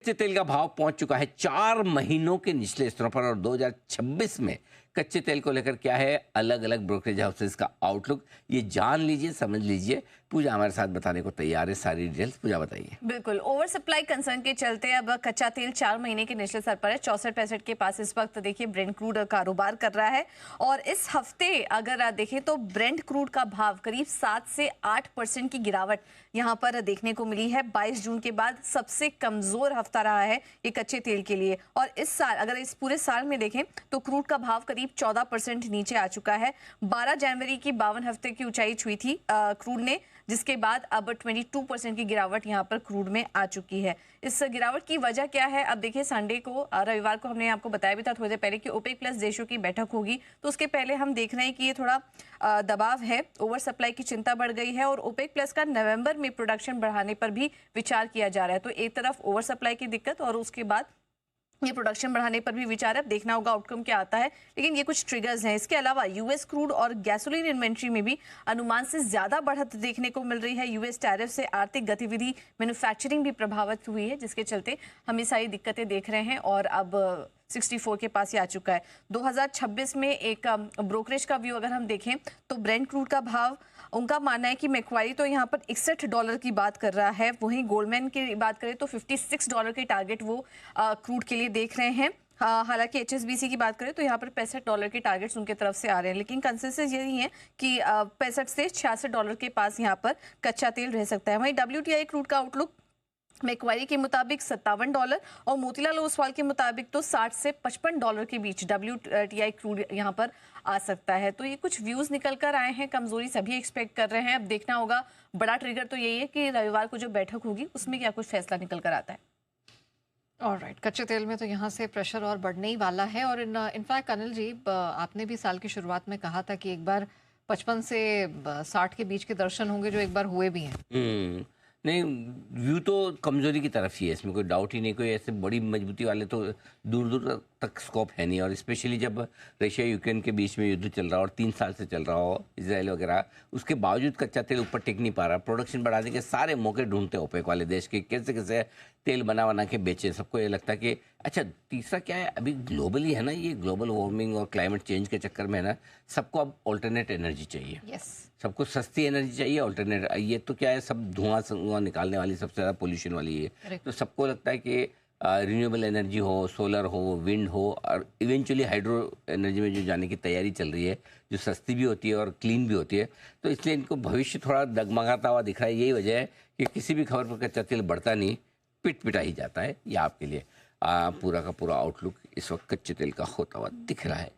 कच्चे तेल का भाव पहुंच चुका है 4 महीनों के निचले स्तरों पर और 2026 में कच्चे तेल को लेकर क्या है अलग अलग ब्रोकरेज हाउसेस का आउटलुक, ये जान लीजिए, समझ लीजिए। पूजा हमारे साथ बताने को तैयार है सारी डिटेल्स। पूजा बताइए। बिल्कुल, ओवर सप्लाई कंसर्न के चलते अब कच्चा तेल 4 महीने के निचले स्तर पर है। 64-65 के पास इस वक्त देखिए ब्रेंट क्रूड कारोबार कर रहा है और इस हफ्ते अगर देखें तो ब्रेंट क्रूड का भाव करीब 7 से 8% की गिरावट यहां पर देखने को मिली है। 22 जून के बाद सबसे कमजोर हफ्ता रहा है ये कच्चे तेल के लिए। और इस साल अगर इस पूरे साल में देखें तो क्रूड का भाव करीब 14% नीचे आ चुका है। 12 जनवरी की 52 हफ्ते की ऊंचाई छुई थी क्रूड ने, जिसके बाद अब 22% की गिरावट यहां पर क्रूड में आ चुकी है। इस गिरावट की वजह क्या है? अब देखिए संडे को रविवार को हमने आपको बताया भी था थोड़ी देर पहले कि ओपेक प्लस देशों की बैठक होगी, तो उसके पहले हम देख रहे हैं कि ये थोड़ा दबाव है, ओवर सप्लाई की चिंता बढ़ गई है और ओपेक प्लस का नवंबर में प्रोडक्शन बढ़ाने पर भी विचार किया जा रहा है। तो एक तरफ ओवर सप्लाई की दिक्कत और उसके बाद ये प्रोडक्शन बढ़ाने पर भी विचार है। अब देखना होगा आउटकम क्या आता है, लेकिन ये कुछ ट्रिगर्स हैं। इसके अलावा यूएस क्रूड और गैसोलीन इन्वेंट्री में भी अनुमान से ज्यादा बढ़त देखने को मिल रही है। यूएस टैरिफ से आर्थिक गतिविधि, मैन्युफैक्चरिंग भी प्रभावित हुई है, जिसके चलते हम ये सारी दिक्कतें देख रहे हैं और अब 64 के पास ही आ चुका है। 2026 में एक ब्रोकरेज का व्यू अगर हम देखें तो ब्रेंट क्रूड का भाव, उनका मानना है कि मैक्वारी तो यहाँ पर $61 की बात कर रहा है, वहीं गोल्डमैन की बात करें तो $56 के टारगेट वो क्रूड के लिए देख रहे हैं। हालांकि HSBC की बात करें तो यहाँ पर $65 के टारगेट्स उनके तरफ से आ रहे हैं, लेकिन कंसेंसस यही है कि 65 से $66 के पास यहाँ पर कच्चा तेल रह सकता है। वहीं WTI क्रूड का आउटलुक मैक्वारी के मुताबिक $57 और मोतीलाल ओसवाल के मुताबिक तो $60 से $55 के बीच WTI क्रूड यहाँ पर आ सकता है। तो ये कुछ व्यूज निकल कर आए हैं, कमजोरी सभी एक्सपेक्ट कर रहे हैं। अब देखना होगा, बड़ा ट्रिगर तो यही है कि रविवार को जो बैठक होगी उसमें क्या कुछ फैसला निकल कर आता है। ऑलराइट, कच्चे तेल में तो यहाँ से प्रेशर और बढ़ने ही वाला है। और इनफैक्ट अनिल जी, आपने भी साल की शुरुआत में कहा था कि एक बार 55 से 60 के बीच के दर्शन होंगे, जो एक बार हुए भी हैं। नहीं, व्यू तो कमजोरी की तरफ ही है, इसमें कोई डाउट ही नहीं। कोई ऐसे बड़ी मजबूती वाले तो दूर दूर तक स्कोप है नहीं। और स्पेशली जब रशिया यूक्रेन के बीच में युद्ध चल रहा हो और 3 साल से चल रहा हो इजराइल वगैरह, उसके बावजूद कच्चा तेल ऊपर टिक नहीं पा रहा। प्रोडक्शन बढ़ाने के सारे मौके ढूंढते ओपेक वाले देश के, कैसे कैसे तेल बना के बेचे। सबको ये लगता है कि अच्छा, तीसरा क्या है, अभी ग्लोबली है ना, ये ग्लोबल वार्मिंग और क्लाइमेट चेंज के चक्कर में है ना, सबको अब ऑल्टरनेट एनर्जी चाहिए। सबको सस्ती एनर्जी चाहिए, ऑल्टरनेट। ये तो क्या है, सब धुआं निकालने वाली, सबसे ज़्यादा पोल्यूशन वाली है। तो सबको लगता है कि रिन्यूएबल एनर्जी हो, सोलर हो, विंड हो, और इवेंचुअली हाइड्रो एनर्जी में जो जाने की तैयारी चल रही है, जो सस्ती भी होती है और क्लीन भी होती है। तो इसलिए इनको भविष्य थोड़ा डगमगाता हुआ दिख रहा है। यही वजह है कि किसी भी खबर पर कच्चा तेल बढ़ता नहीं, पिटा ही जाता है। ये आपके लिए पूरा का पूरा आउटलुक इस वक्त कच्चे तेल का होता हुआ दिख रहा है।